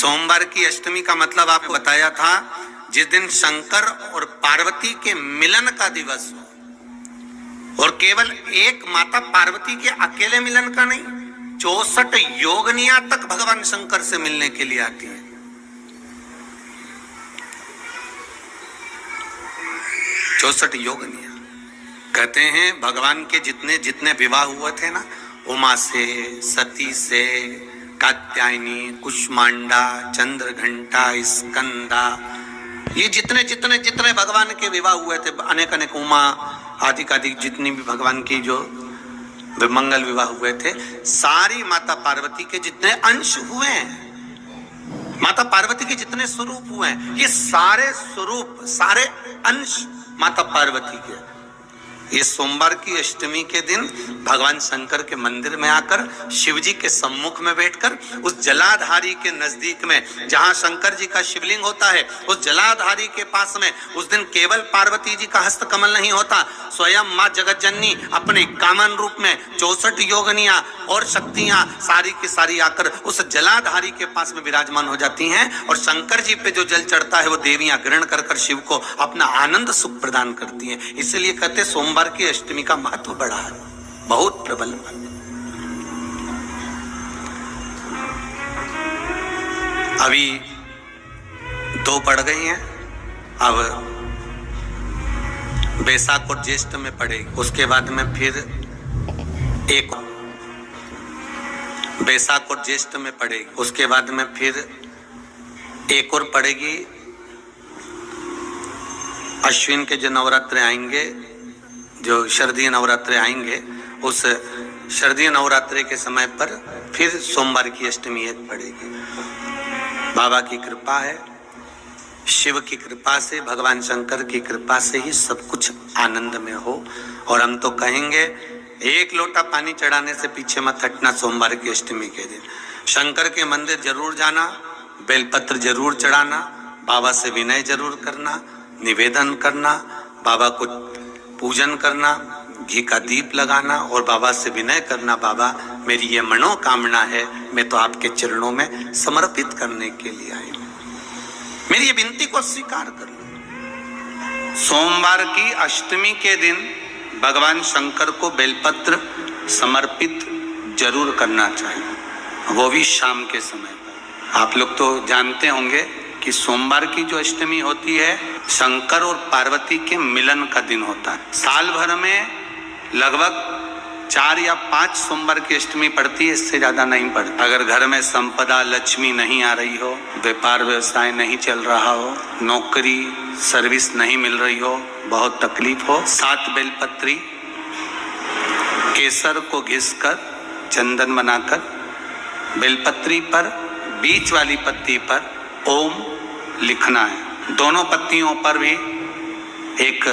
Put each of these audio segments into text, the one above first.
सोमवार की अष्टमी का मतलब आपको बताया था, जिस दिन शंकर और पार्वती के मिलन का दिवस हो, और केवल एक माता पार्वती के अकेले मिलन का नहीं, 64 योगनियां तक भगवान शंकर से मिलने के लिए आती है। चौसठ योगनियां। कहते हैं भगवान के जितने जितने विवाह हुए थे ना, उमा से, सती से, कात्यायनी, कुष्मांडा, चंद्रघंटा, स्कंदा, ये जितने जितने जितने भगवान के विवाह हुए थे, अनेक अनेक उमा आदि आदि जितनी भी भगवान की जो मंगल विवाह हुए थे, सारी माता पार्वती के जितने अंश हुए हैं, माता पार्वती के जितने स्वरूप हुए हैं, ये सारे स्वरूप, सारे अंश माता पार्वती के। ये सोमवार की अष्टमी के दिन भगवान शंकर के मंदिर में आकर शिव जी के सम्मुख में बैठकर उस जलाधारी के नजदीक में, जहां शंकर जी का शिवलिंग होता है, उस जलाधारी के पास में उस दिन केवल पार्वती जी का हस्त कमल नहीं होता, स्वयं मां जगतजननी अपने कामन रूप में 64 योगनियां और शक्तियां सारी की सारी आकर उस जलाधारी के पास में विराजमान हो जाती हैं, और शंकर जी पे जो जल चढ़ता है वो देवियां ग्रहण कर कर शिव को अपना आनंद सुख प्रदान करती हैं। इसलिए कहते सोमवार की अष्टमी का महत्व बड़ा है, बहुत प्रबल। अभी 2 पड़ गई हैं, अब बैसाख और ज्येष्ठ में पड़ेगी, उसके बाद में फिर एक बैसाख और ज्येष्ठ में पड़ेगी, उसके बाद में फिर एक और पड़ेगी। अश्विन के जो नवरात्र आएंगे, जो शरदीय नवरात्रे आएंगे, उस शरदीय नवरात्रे के समय पर फिर सोमवार की अष्टमी एक पड़ेगी। बाबा की कृपा है, शिव की कृपा से, भगवान शंकर की कृपा से ही सब कुछ आनंद में हो। और हम तो कहेंगे एक लोटा पानी चढ़ाने से पीछे मत हटना सोमवार की अष्टमी के दिन। शंकर के मंदिर जरूर जाना, बेलपत्र जरूर चढ़ाना, बाबा से विनय जरूर करना, निवेदन करना, बाबा को पूजन करना, घी का दीप लगाना और बाबा से विनय करना, बाबा मेरी ये मनोकामना है, मैं तो आपके चरणों में समर्पित करने के लिए आई हूं, मेरी ये विनती को स्वीकार कर लो। सोमवार की अष्टमी के दिन भगवान शंकर को बेलपत्र समर्पित जरूर करना चाहिए, वो भी शाम के समय पर। आप लोग तो जानते होंगे कि सोमवार की जो अष्टमी होती है, शंकर और पार्वती के मिलन का दिन होता है। साल भर में लगभग 4 या 5 सोमवार की अष्टमी पड़ती है, इससे ज्यादा नहीं पड़ती। अगर घर में संपदा लक्ष्मी नहीं आ रही हो, व्यापार व्यवसाय नहीं चल रहा हो, नौकरी सर्विस नहीं मिल रही हो, बहुत तकलीफ हो, 7 बेलपत्री केसर को घिसकर चंदन बनाकर बेलपत्री पर बीच वाली पत्ती पर ओम लिखना है। दोनों पत्तियों पर भी एक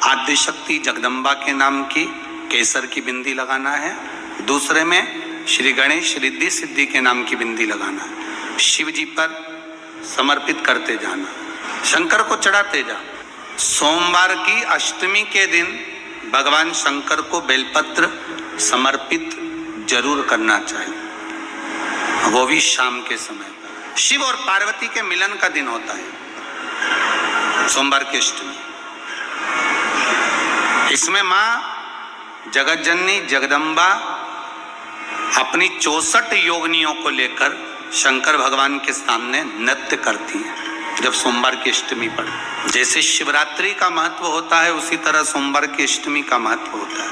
आद्यशक्ति जगदम्बा के नाम की केसर की बिंदी लगाना है, दूसरे में श्री गणेश रिद्धि सिद्धि के नाम की बिंदी लगाना है। शिव जी पर समर्पित करते जाना, शंकर को चढ़ाते जा। सोमवार की अष्टमी के दिन भगवान शंकर को बेलपत्र समर्पित जरूर करना चाहिए, वो भी शाम के समय। शिव और पार्वती के मिलन का दिन होता है सोमवार की अष्टमी। इसमें मां जगतजननी जगदम्बा अपनी 64 योगनियों को लेकर शंकर भगवान के सामने नृत्य करती हैं जब सोमवार की अष्टमी पड़े। जैसे शिवरात्रि का महत्व होता है, उसी तरह सोमवार की अष्टमी का महत्व होता है।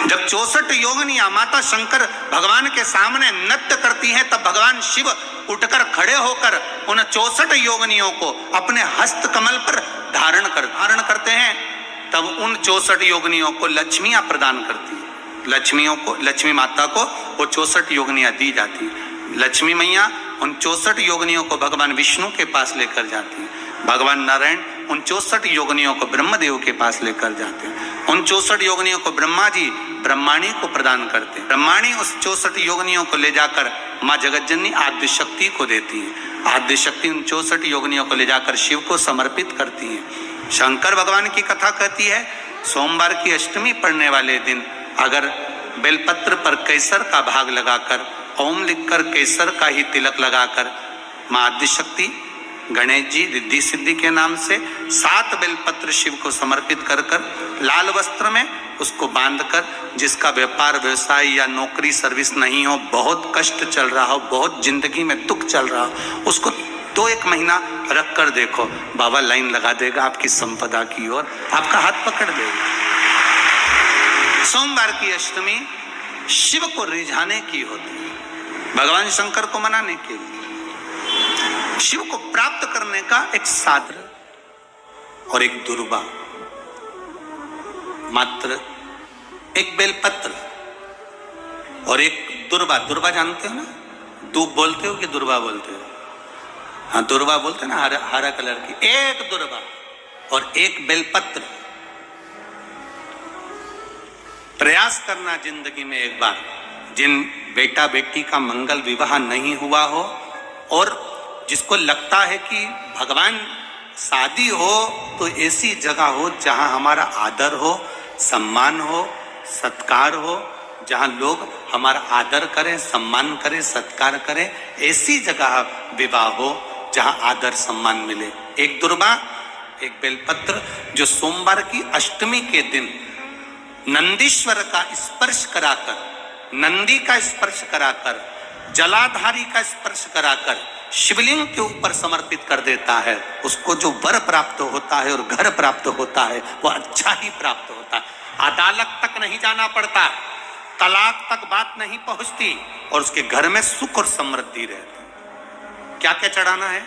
जब 64 योगनियां माता शंकर भगवान के सामने नृत्य करती हैं, तब भगवान शिव उठकर खड़े होकर उन 64 योगनियों को अपने हस्त कमल पर धारण करते हैं। तब उन 64 योगनियों को लक्ष्मियां प्रदान करती हैं। लक्ष्मियों को, लक्ष्मी माता को वो 64 योगनियां दी जाती हैं। लक्ष्मी मैया उन 64 योगनियों को भगवान विष्णु के पास लेकर जाती हैं। भगवान नारायण उन 64 योगनियों को ब्रह्मदेव के पास लेकर जाते हैं। उन 64 योगनियों को ब्रह्मा जी ब्रह्माणी को प्रदान करते हैं। ब्रह्माणी उस 64 योगनियों को ले जाकर माँ जगतजननी आद्य शक्ति को देती है। आद्य शक्ति उन 64 योगनियों को ले जाकर शिव को समर्पित करती है। शंकर भगवान की कथा कहती है, सोमवार की अष्टमी पड़ने वाले दिन अगर बेलपत्र पर केसर का भाग लगाकर ओम लिखकर केसर का ही तिलक लगाकर मां आदिशक्ति गणेश जी रिद्धि सिद्धि के नाम से 7 बेलपत्र शिव को समर्पित कर लाल वस्त्र में उसको बांधकर, जिसका व्यापार व्यवसाय या नौकरी सर्विस नहीं हो, बहुत कष्ट चल रहा हो, बहुत जिंदगी में दुख चल रहा हो, उसको 2-1 महीना रख कर देखो, बाबा लाइन लगा देगा आपकी संपदा की ओर, आपका हाथ पकड़ देगा। सोमवार की अष्टमी शिव को रिझाने की होती है, भगवान शंकर को मनाने के लिए, शिव को प्राप्त करने का एक साधन और एक दुर्बा, मात्र एक बेलपत्र और एक दुर्बा। दुर्बा जानते हो ना, दूब बोलते हो कि दुर्बा बोलते हो? हाँ, दुर्बा बोलते ना, हरा कलर की, एक दुर्बा और एक बेलपत्र। प्रयास करना जिंदगी में एक बार, जिन बेटा बेटी का मंगल विवाह नहीं हुआ हो और जिसको लगता है कि भगवान शादी हो तो ऐसी जगह हो जहां हमारा आदर हो, सम्मान हो, सत्कार हो, जहां लोग हमारा आदर करें, सम्मान करें, सत्कार करें, ऐसी जगह विवाह हो जहां आदर सम्मान मिले। एक दुर्बा, एक बेलपत्र, जो सोमवार की अष्टमी के दिन नंदीश्वर का स्पर्श कराकर, नंदी का स्पर्श कराकर, जलाधारी का स्पर्श कराकर शिवलिंग के ऊपर समर्पित कर देता है, उसको जो वर प्राप्त होता है और घर प्राप्त होता है वो अच्छा ही प्राप्त होता है। अदालत तक नहीं जाना पड़ता, तलाक तक बात नहीं पहुंचती और उसके घर में सुख और समृद्धि रहती। क्या क्या चढ़ाना है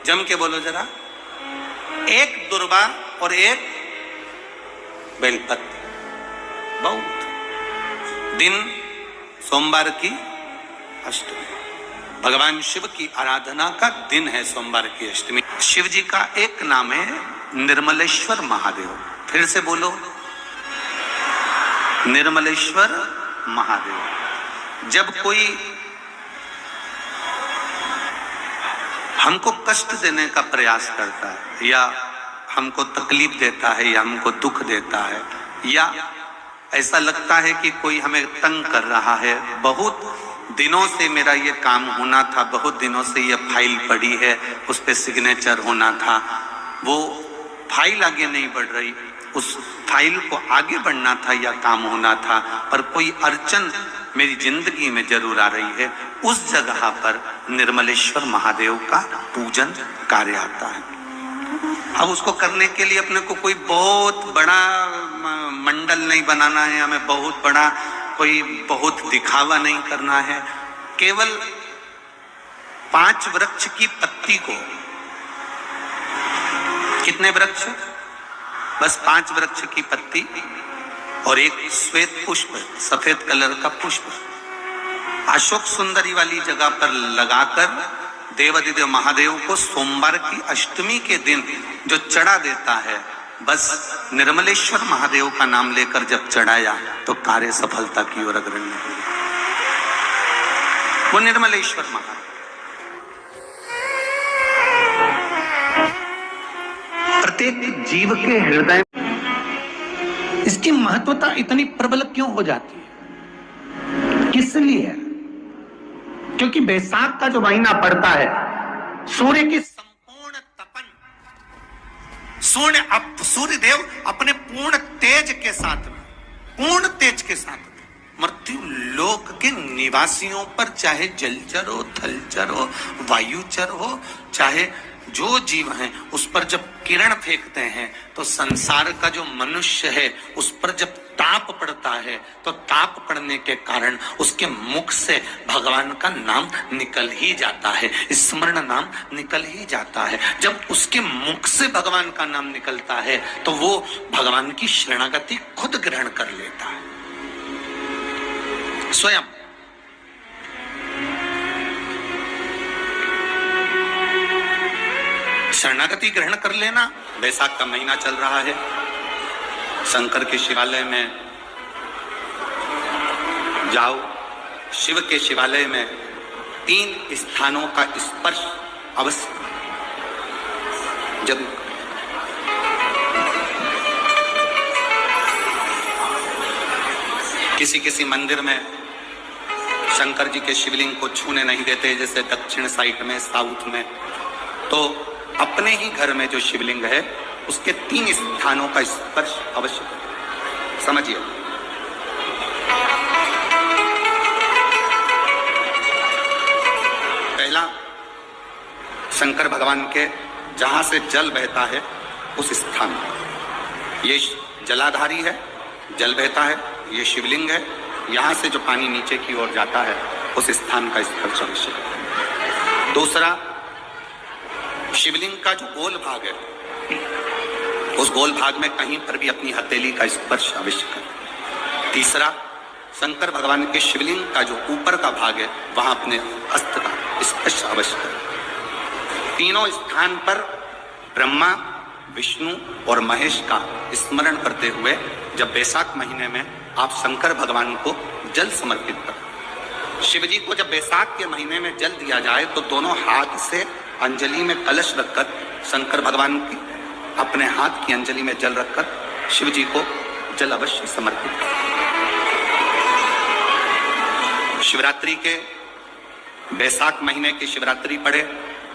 जम के बोलो जरा? एक दुर्बा और एक बेलपत्र। बहुत दिन सोमवार की अष्टमी, भगवान शिव की आराधना का दिन है सोमवार की अष्टमी। शिव जी का एक नाम है निर्मलेश्वर महादेव। फिर से बोलो, निर्मलेश्वर महादेव। जब कोई हमको कष्ट देने का प्रयास करता है या हमको तकलीफ देता है या हमको दुख देता है या ऐसा लगता है कि कोई हमें तंग कर रहा है, बहुत दिनों से मेरा ये काम होना था, बहुत दिनों से ये फाइल पड़ी है, उस पे सिग्नेचर होना था, वो फाइल आगे नहीं बढ़ रही, उस फाइल को आगे बढ़ना था या काम होना था, पर कोई अड़चन मेरी जिंदगी में जरूर आ रही है, उस जगह पर निर्मलेश्वर महादेव का पूजन कार्य आता है। अब उसको करने के लिए अपने को कोई बहुत बड़ा मंडल नहीं बनाना है, हमें बहुत बड़ा कोई बहुत दिखावा नहीं करना है। केवल 5 वृक्ष की पत्ती को, कितने वृक्ष? बस 5 वृक्ष की पत्ती और एक श्वेत पुष्प, सफेद कलर का पुष्प अशोक सुंदरी वाली जगह पर लगाकर देवादिदेव महादेव को सोमवार की अष्टमी के दिन जो चढ़ा देता है, बस निर्मलेश्वर महादेव का नाम लेकर जब चढ़ाया तो कार्य सफलता की ओर अग्रणी हुई। वो निर्मलेश्वर महादेव। प्रत्येक जीव के हृदय इसकी महत्वता इतनी प्रबल क्यों हो जाती है? किस लिए? क्योंकि बैसाख का जो महीना पड़ता है, सूर्य की संपूर्ण तपन, सूर्य देव अपने पूर्ण तेज के साथ में, पूर्ण तेज के साथ में मृत्यु लोक के निवासियों पर, चाहे जलचर हो, थलचर हो, वायुचर हो, चाहे जो जीव हैं, उस पर जब किरण फेंकते हैं तो संसार का जो मनुष्य है उस पर जब ताप पड़ता है तो ताप पड़ने के कारण उसके मुख से भगवान का नाम निकल ही जाता है, स्मरण नाम निकल ही जाता है। जब उसके मुख से भगवान का नाम निकलता है तो वो भगवान की शरणागति खुद ग्रहण कर लेता है स्वयं। शरणागति ग्रहण कर लेना। बैसाख का महीना चल रहा है, शंकर के शिवालय में जाओ, शिव के शिवालय में 3 स्थानों का स्पर्श अवश्य। जब किसी मंदिर में शंकर जी के शिवलिंग को छूने नहीं देते, जैसे दक्षिण साइड में, साउथ में। तो अपने ही घर में जो शिवलिंग है उसके 3 स्थानों का स्पर्श अवश्य करें। समझिए, पहला, शंकर भगवान के जहां से जल बहता है उस स्थान, ये जलाधारी है, जल बहता है, ये शिवलिंग है, यहां से जो पानी नीचे की ओर जाता है उस स्थान का स्पर्श अवश्य करें। दूसरा, शिवलिंग का जो गोल भाग है उस गोल भाग में कहीं पर भी अपनी हथेली का स्पर्श अवश्य करें। तीसरा, शंकर भगवान के शिवलिंग का जो ऊपर का भाग है वहां अपने हस्त का स्पर्श अवश्य करें। तीनों स्थान पर ब्रह्मा, विष्णु और महेश का स्मरण करते हुए जब बैसाख महीने में आप शंकर भगवान को जल समर्पित करें। शिव जी को जब बैसाख के महीने में जल दिया जाए तो दोनों हाथ से अंजलि में कलश रखकर शंकर भगवान की अपने हाथ की अंजलि में जल रखकर शिव जी को जल अवश्य समर्पित करें। शिवरात्रि के बैसाख महीने की शिवरात्रि पड़े,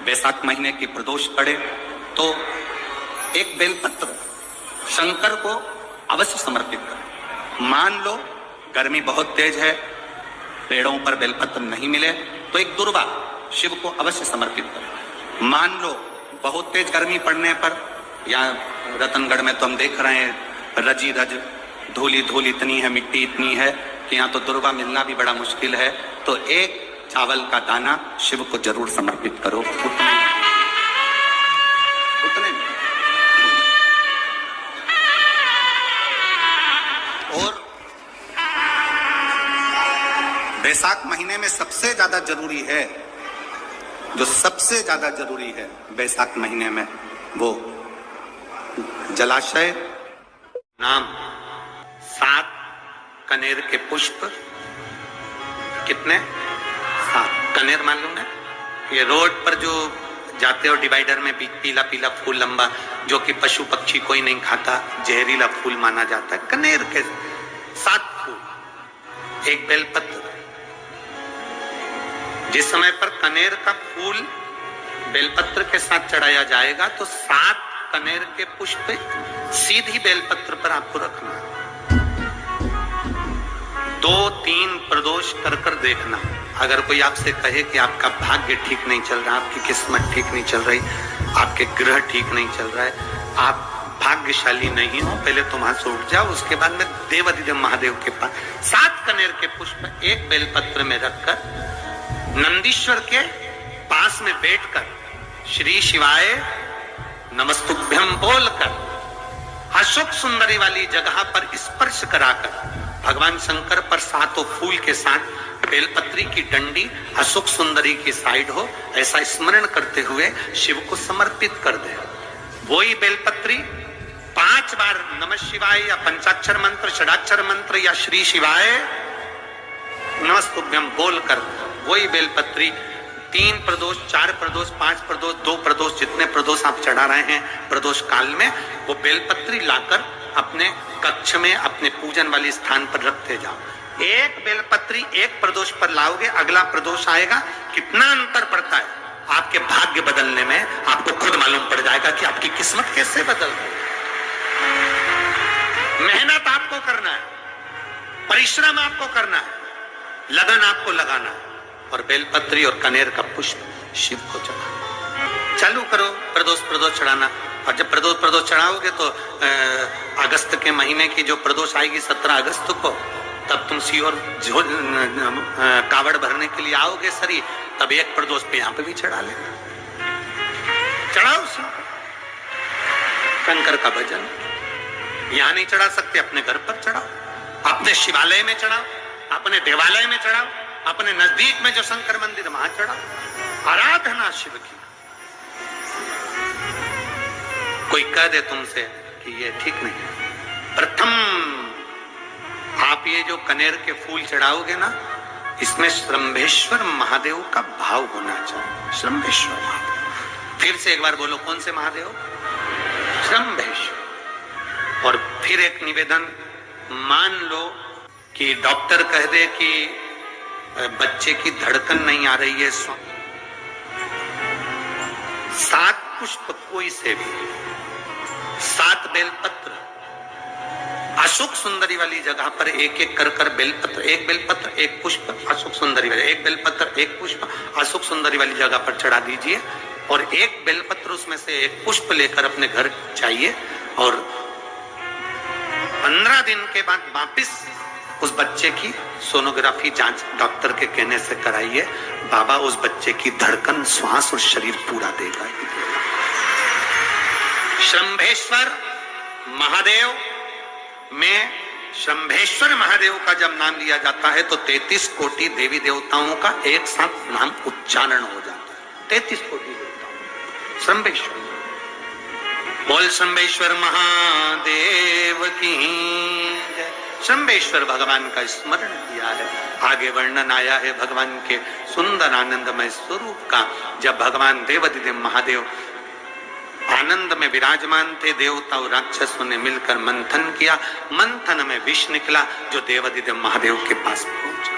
बैसाख महीने की प्रदोष पड़े तो एक बेलपत्र शंकर को अवश्य समर्पित करें। मान लो गर्मी बहुत तेज है, पेड़ों पर बेलपत्र नहीं मिले तो एक दुर्वा शिव को अवश्य समर्पित करें। मान लो बहुत तेज गर्मी पड़ने पर, यहाँ रतनगढ़ में तो हम देख रहे हैं रजी रज धूली धूल इतनी है, मिट्टी इतनी है कि यहाँ तो दुर्वा मिलना भी बड़ा मुश्किल है, तो एक चावल का दाना शिव को जरूर समर्पित करो। उतने और बैसाख महीने में सबसे ज्यादा जरूरी है, जो सबसे ज्यादा जरूरी है बैसाख महीने में, वो जलाशय नाम 7 कनेर के पुष्प। कितने? 7 कनेर मालूम है? ये रोड पर जो जाते हो डिवाइडर में पीला पीला फूल लंबा, जो कि पशु पक्षी कोई नहीं खाता, जहरीला फूल माना जाता है। कनेर के 7 फूल, एक बेलपत्र। जिस समय पर कनेर का फूल बेलपत्र के साथ चढ़ाया जाएगा तो 7 कनेर के पुष्प सीधी बेलपत्र पर आपको रखना। 2-3 प्रदोष कर कर देखना। अगर कोई आपसे कहे कि आपका भाग्य ठीक नहीं चल रहा, आपकी किस्मत ठीक नहीं चल रही, आपके ग्रह ठीक नहीं चल रहा है, आप भाग्यशाली नहीं हो, पहले तुम वहां से उठ जाओ, उसके बाद में देवाधिदेव महादेव के पास 7 कनेर के पुष्प एक बेलपत्र में रखकर नंदीश्वर के पास में बैठकर श्री शिवाय नमस्तुभ्यम बोलकर अशोक सुंदरी वाली जगह पर स्पर्श कराकर भगवान शंकर पर 7 फूल के साथ बेलपत्री की डंडी अशोक सुंदरी की साइड हो, ऐसा स्मरण करते हुए शिव को समर्पित कर दे। वही बेलपत्री 5 बार नमः शिवाय या पंचाक्षर मंत्र, षडाक्षर मंत्र या श्री शिवाय नमस्तुभ्यम बोलकर वही बेलपत्री 3 प्रदोष, 4 प्रदोष, 5 प्रदोष, 2 प्रदोष, जितने प्रदोष आप चढ़ा रहे हैं प्रदोष काल में, वो बेलपत्री लाकर अपने कक्ष में अपने पूजन वाले स्थान पर रखते जाओ। एक बेलपत्री एक प्रदोष पर लाओगे, अगला प्रदोष आएगा, कितना अंतर पड़ता है आपके भाग्य बदलने में, आपको खुद मालूम पड़ जाएगा कि आपकी किस्मत कैसे बदल रही है। मेहनत आपको करना है, परिश्रम आपको करना है, लगन आपको लगाना है, और बेलपत्री और कनेर का पुष्प शिव को चढ़ाना चालू करो। प्रदोष चढ़ाना, और जब प्रदोष चढ़ाओगे तो अगस्त के महीने की जो प्रदोष आएगी 17 अगस्त को, तब तुम सीहोर कावड़ भरने के लिए आओगे सरी, तब एक प्रदोष पे यहाँ पे भी चढ़ा लेना। चढ़ाओ शंकर का भजन। यहाँ नहीं चढ़ा सकते, अपने घर पर चढ़ाओ, अपने शिवालय में चढ़ाओ, अपने देवालय में चढ़ाओ, अपने नजदीक में जो शंकर मंदिर वहां चढ़ाओ। आराधना शिव की। कोई कह दे तुमसे कि ये ठीक नहीं है, प्रथम आप ये जो कनेर के फूल चढ़ाओगे ना, इसमें श्रम्भेश्वर महादेव का भाव होना चाहिए। श्रम्भेश्वर महादेव, फिर से एक बार बोलो, कौन से महादेव? श्रम्भेश्वर। और फिर एक निवेदन, मान लो कि डॉक्टर कह दे कि बच्चे की धड़कन नहीं आ रही है, 7 पुष्प कोई से भी, 7 बेलपत्र, अशोक सुंदरी वाली जगह पर एक एक कर बेलपत्र, एक बेलपत्र एक पुष्प अशोक सुंदरी वाली, एक बेलपत्र एक पुष्प अशोक सुंदरी वाली जगह पर चढ़ा दीजिए और एक बेलपत्र उसमें से एक पुष्प लेकर अपने घर जाइए और 15 दिन के बाद वापिस उस बच्चे की सोनोग्राफी जांच डॉक्टर के कहने से कराइए। बाबा उस बच्चे की धड़कन, श्वास और शरीर पूरा देगा। शंभेश्वर महादेव में, शंभेश्वर महादेव का जब नाम लिया जाता है तो 33 कोटि देवी देवताओं का एक साथ नाम उच्चारण हो जाता है। 33 कोटि देवताओं, शंभेश्वर। बोल शंभेश्वर महादेव की जय। शंभेश्वर भगवान का स्मरण किया है। आगे वर्णन आया है भगवान के सुंदर आनंदमय स्वरूप का। जब भगवान देवाधिदेव महादेव आनंद में विराजमान थे, देवता और राक्षसों ने मिलकर मंथन किया, मंथन में विष निकला जो देवाधिदेव महादेव के पास पहुंचा।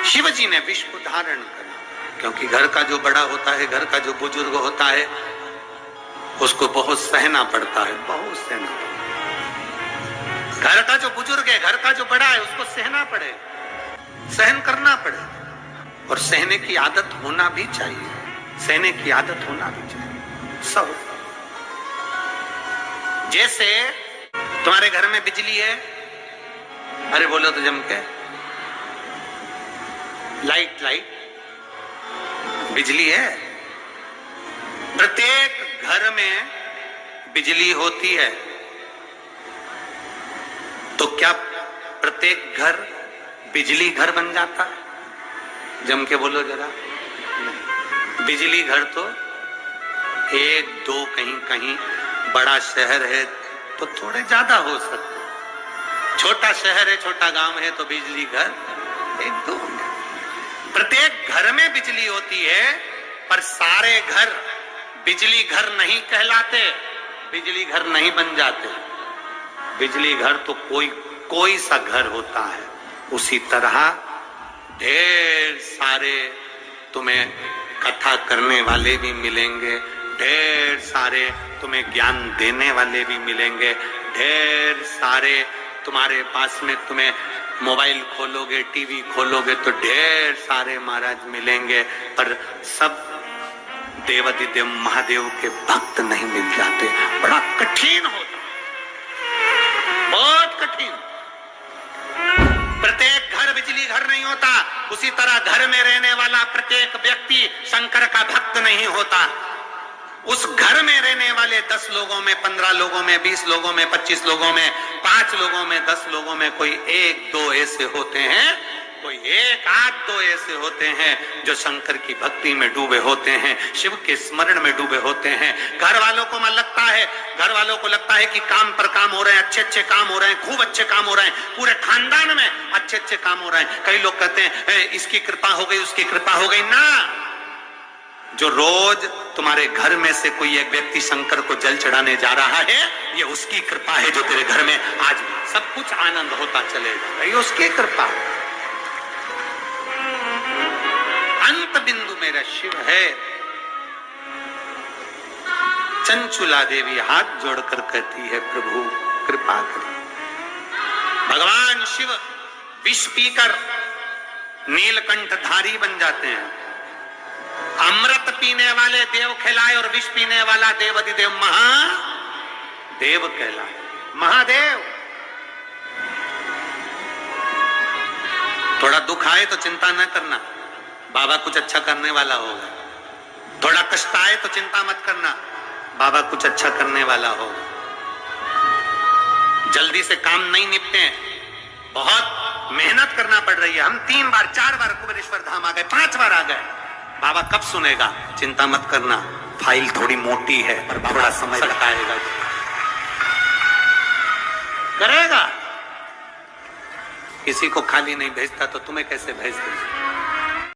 शिवजी ने विष को धारण करा, क्योंकि घर का जो बड़ा होता है, घर का जो बुजुर्ग होता है, उसको बहुत सहना पड़ता है, बहुत सहना पड़ता है। घर का जो बुजुर्ग है, घर का जो बड़ा है, उसको सहना पड़े, सहन करना पड़े, और सहने की आदत होना भी चाहिए, सहने की आदत होना भी चाहिए सब। जैसे तुम्हारे घर में बिजली है, अरे बोलो तो जम के, लाइट बिजली है, प्रत्येक घर में बिजली होती है, तो क्या प्रत्येक घर बिजली घर बन जाता है? जम के बोलो जरा। बिजली घर तो 1 2 कहीं, बड़ा शहर है तो थोड़े ज्यादा हो सकते, छोटा शहर है, छोटा गांव है तो बिजली घर 1 2। प्रत्येक घर में बिजली होती है, पर सारे घर बिजली घर नहीं कहलाते, बिजली घर नहीं बन जाते। बिजली घर तो कोई सा घर होता है। उसी तरह ढेर सारे तुम्हें कथा करने वाले भी मिलेंगे, ढेर सारे तुम्हें ज्ञान देने वाले भी मिलेंगे, ढेर सारे तुम्हारे पास में, तुम्हें मोबाइल खोलोगे, टीवी खोलोगे तो ढेर सारे महाराज मिलेंगे, पर सब देवाधिदेव महादेव के भक्त नहीं मिल जाते। बड़ा कठिन होता, बहुत कठिन। प्रत्येक घर बिजली घर नहीं होता, उसी तरह घर में रहने वाला प्रत्येक व्यक्ति शंकर का भक्त नहीं होता। उस घर में रहने वाले 10 लोगों में, 15 लोगों में, 20 लोगों में, 25 लोगों में, 5 लोगों में, 10 लोगों में कोई 1 2 ऐसे होते हैं, कोई 1 8 2 ऐसे होते हैं जो शंकर की भक्ति में डूबे होते हैं, शिव के स्मरण में डूबे होते हैं। घर वालों को लगता है, घर वालों को लगता है कि काम पर काम हो रहे हैं, अच्छे काम हो रहे हैं, खूब अच्छे काम हो रहे हैं, पूरे खानदान में अच्छे काम हो रहे हैं। कई लोग कहते हैं इसकी कृपा हो गई, उसकी कृपा हो गई ना। जो रोज तुम्हारे घर में से कोई एक व्यक्ति शंकर को जल चढ़ाने जा रहा है, ये उसकी कृपा है जो तेरे घर में आज सब कुछ आनंद होता चलेगा, ये उसकी कृपा है। अंत बिंदु मेरा शिव है। चंचुला देवी हाथ जोड़कर कहती है, प्रभु कृपा करें। भगवान शिव विष पीकर नीलकंठधारी बन जाते हैं। अमृत पीने वाले देव कहलाए और विष पीने वाला देवाधिदेव महादेव कहलाए। महादेव। थोड़ा दुख आए तो चिंता न करना, बाबा कुछ अच्छा करने वाला होगा। थोड़ा कष्ट आए तो चिंता मत करना, बाबा कुछ अच्छा करने वाला होगा। जल्दी से काम नहीं निपटे, बहुत मेहनत करना पड़ रही है। हम 3 बार 4 बार कुबेरेश्वर धाम आ गए, 5 बार आ गए, बाबा कब सुनेगा? चिंता मत करना, फाइल थोड़ी मोटी है पर थोड़ा समय लगाएगा, करेगा। किसी को खाली नहीं भेजता तो तुम्हें कैसे भेज दे?